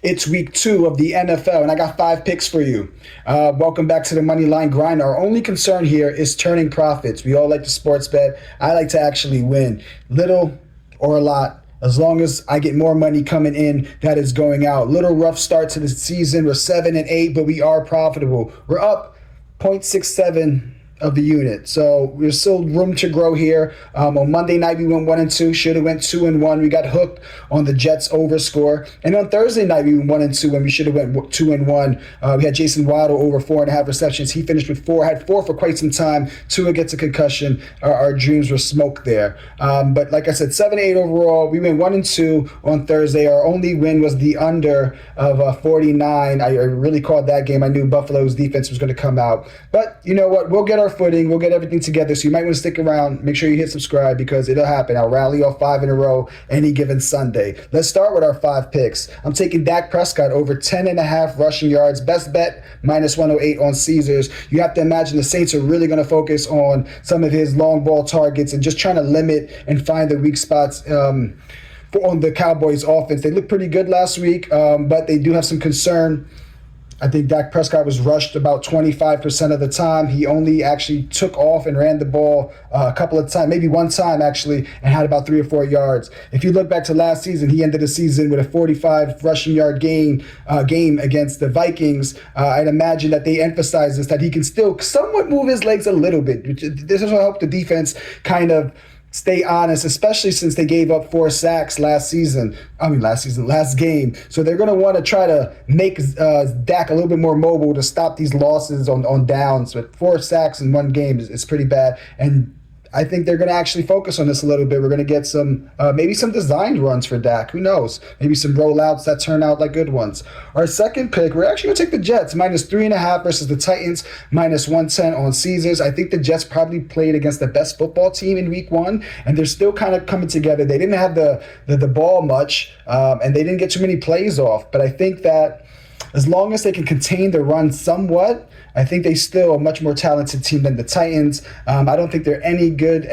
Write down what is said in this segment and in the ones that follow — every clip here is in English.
It's week 2 of the NFL, and I got 5 picks for you. Welcome back to the Money Line Grind. Our only concern here is turning profits. We all like to sports bet. I like to actually win, little or a lot. As long as I get more money coming in that is going out. Little rough start to the season. We're 7-8, but we are profitable. We're up 0.67 of the unit. So there's still room to grow here. On Monday night, we went 1-2. Should have went 2-1. We got hooked on the Jets over score. And on Thursday night, we went 1-2 when we should have went 2-1. We had Jason Waddle over 4.5 receptions. He finished with 4. Had 4 for quite some time. Tua gets a concussion. Our dreams were smoked there. But like I said, 7-8 overall. We went 1-2 on Thursday. Our only win was the under of 49. I really called that game. I knew Buffalo's defense was going to come out. But you know what? We'll get our footing. We'll get everything together. So you might want to stick around. Make sure you hit subscribe because it'll happen. I'll rally off 5 in a row any given Sunday. Let's start with our 5 picks. I'm taking Dak Prescott over 10.5 rushing yards. Best bet, -108 on Caesars. You have to imagine the Saints are really going to focus on some of his long ball targets and just trying to limit and find the weak spots on the Cowboys offense. They looked pretty good last week, but they do have some concern. I think Dak Prescott was rushed about 25% of the time. He only actually took off and ran the ball a couple of times, maybe one time actually, and had about 3 or 4 yards. If you look back to last season, he ended the season with a 45 rushing yard game against the Vikings. I'd imagine that they emphasize this, that he can still somewhat move his legs a little bit. This will help the defense kind of stay honest, especially since they gave up 4 sacks last game. So they're going to want to try to make Dak a little bit more mobile to stop these losses on downs. But 4 sacks in one game is pretty bad. And I think they're going to actually focus on this a little bit. We're going to get some, maybe some designed runs for Dak. Who knows? Maybe some rollouts that turn out like good ones. Our second pick, we're actually going to take the Jets, -3.5 versus the Titans, -110 on Caesars. I think the Jets probably played against the best football team in week 1, and they're still kind of coming together. They didn't have the ball much, and they didn't get too mmany plays off. But I think that as long as they can contain the run somewhat, I think they still a much more talented team than the Titans. I don't think they're any good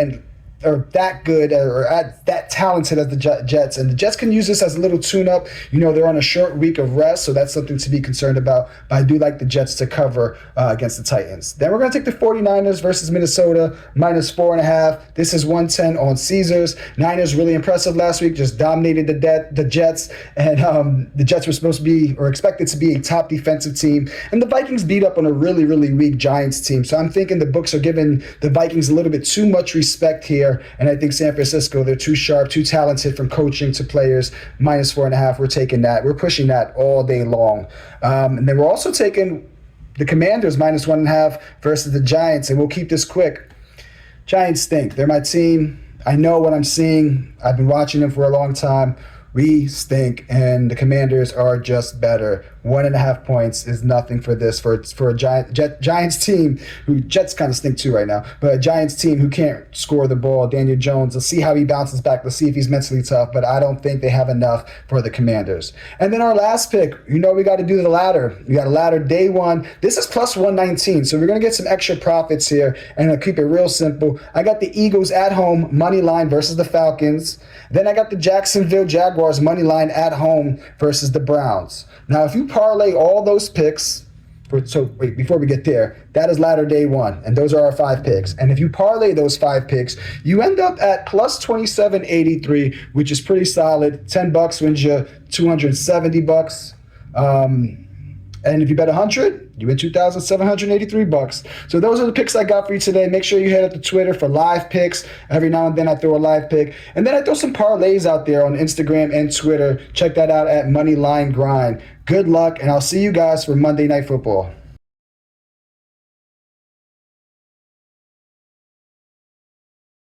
or that good or that talented as the Jets. And the Jets can use this as a little tune-up. You know, they're on a short week of rest, so that's something to be concerned about. But I do like the Jets to cover against the Titans. Then we're going to take the 49ers versus Minnesota, -4.5. This is 110 on Caesars. Niners really impressive last week, just dominated the Jets. And the Jets were supposed to be or expected to be a top defensive team. And the Vikings beat up on a really, really weak Giants team. So I'm thinking the books are giving the Vikings a little bit too much respect here. And I think San Francisco, they're too sharp, too talented from coaching to players. -4.5, we're taking that. We're pushing that all day long. And then we're also taking the Commanders -1.5 versus the Giants. And we'll keep this quick. Giants stink. They're my team. I know what I'm seeing. I've been watching them for a long time. We stink, and the Commanders are just better. 1.5 points is nothing for this, for a Giants team who Jets kind of stink too right now, but a Giants team who can't score the ball. Daniel Jones, let's see how he bounces back. Let's see if he's mentally tough, but I don't think they have enough for the Commanders. And then our last pick, you know we got to do the ladder. We got a ladder day 1. This is +119, so we're going to get some extra profits here, and I'll keep it real simple. I got the Eagles at home, money line versus the Falcons. Then I got the Jacksonville Jaguars money line at home versus the Browns. Now, if you parlay all those picks, before we get there, that is ladder day 1, and those are our 5 picks. And if you parlay those 5 picks, you end up at +2783, which is pretty solid. $10 wins you $270. And if you bet 100, you win $2,783. So those are the picks I got for you today. Make sure you head up to Twitter for live picks. Every now and then I throw a live pick. And then I throw some parlays out there on Instagram and Twitter. Check that out at Moneyline Grind. Good luck, and I'll see you guys for Monday Night Football.